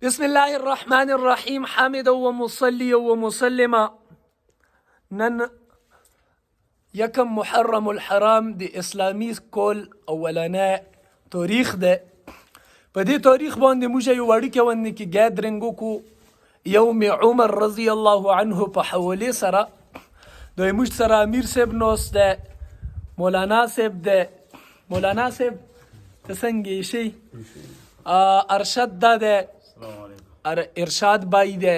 بسم الله الرحمن الرحيم حامدا ومصليا ومسلما. نن یکم محرم الحرام د اسلامي کول اولنی تاریخ ده. په دې تاریخ باندې موږ یو وړوکی ونې کې ګیدرینګ وکړو یوم عمر رضی الله عنه په حوالې سره. د موږ سره امیر صاحب ناست ده، مولانا صاحب ده. مولانا صاحب ته څنګه شي؟ ارشد ده، ارشاد بای ده،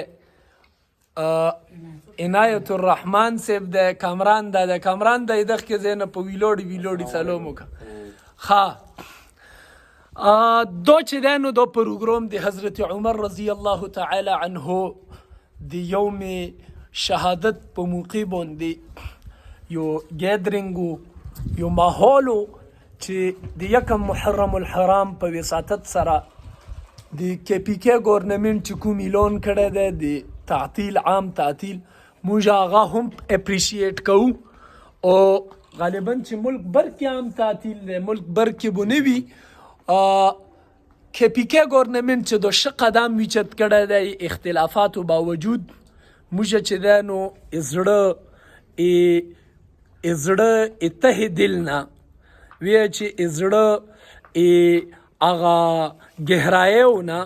عنایت الرحمن صاحب ده، کامران ده. کامران ده دغه کې زینه په ویلوړي سلام وکړه. دا چې دی نو دا پروګرام د حضرت عمر رضی الله تعالی عنه د یوم شهادت په موقع باندې یو ګیدرینګ یو ماحول چې د یکم محرم الحرام په وساطت سره د کے پی کے گورنمنٹ چې کوم اعلان کړی دی د تعطیل، عام تعطیل، موږ هغه هم اپریشیټ کوو. او غالبا چې ملک بر کې عام تعطیل دی، ملک بر کې به نه وي. کے پی کے گورنمنٹ چې د ښه قدم اوچت کړی دی اختلافاتو باوجود، موږ چې دی نو زړه ته دل نه وی چې زړه هغه گهرایونه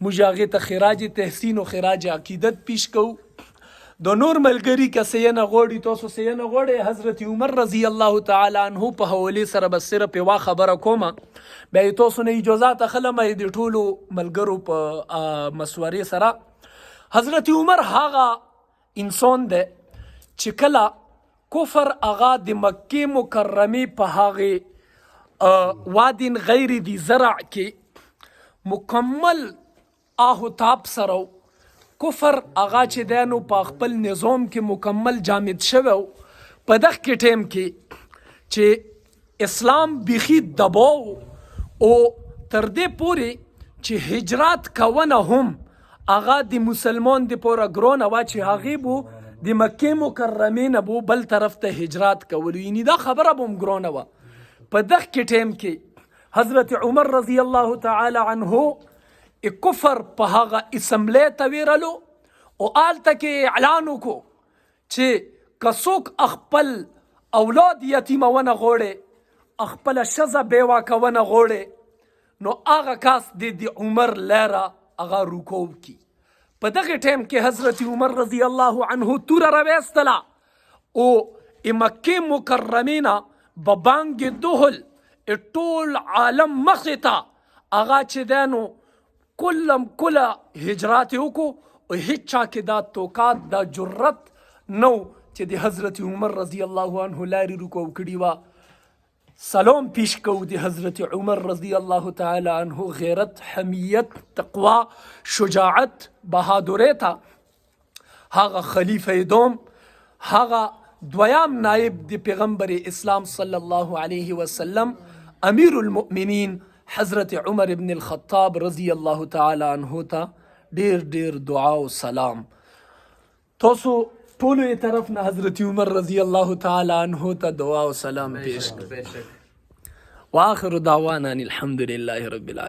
موږ هغې ته خراج تحسین و خراج عقیدت پیش کوو. د نور ملګري که څه نه غواړي، تاسو څه نه غواړئ، حضرت عمر رضی الله تعالی عنه په حوالې سره بس صرف یوه خبره کومه، بیا یې تاسو نه اجازات اخلم د ټولو ملګرو په مشورې سره. حضرت عمر هغه انسان دی چې کله کفر هغه د مکې مکرمې په هغې وادین غیر دی زرع کې مکمل آهو تاب سره کفر هغه چې دی نو په خپل نظام کې مکمل جامد شوی. په دغه کې ټیم کې چې اسلام بیخي دباو او تر دې پورې چې هجرت کونه هم هغه د مسلمان د پوره ګرانه وه چې هغې بو د مکې مکرمې نه بو بل طرف ته هجرت کولو، یعنې دا خبره به هم ګرانه وه. په دغه کې ټیم کې حضرت عمر رضی الله تعالی عنه کفر په هغه اسمبلی ته ویرلو او هلته کې اعلان وکړو چې که څوک خپل اولاد یتیمونه غواړي، خپله ښځه بیواکه ونه غواړي، نو هغه کس د عمر لاره هغه روکو کړي. په دغه ټیم کې حضرت عمر رضی الله عنه توره راویستله او مکې مکرمې نه ببانګ دهل ټول عالم مخې ته هغه چې دی نو کله هجرات یې وکړو او هیڅ چا کې دا توقات دا جرت نه و چې د حضرت عمر رضی الله عنه لارې روکو کړي وه. سلام پیش کوو د حضرت عمر رضی الله تعالی عنه غیرت، حمیت، تقوا، شجاعت، بهادرۍ ته. هغه خلیفه دوم، هغه دویم نائب د پیغمبر اسلام صلی الله علیه وسلم امیر المؤمنین حضرت عمر ابن الخطاب رضی الله تعالی عنه ته ډیر دعا او سلام. تاسو ټولو یې طرف نه حضرت عمر رضی الله تعالی عنه ته دعا او سلام پیش کړئ. واخر دعوانا الحمد لله رب العالمین.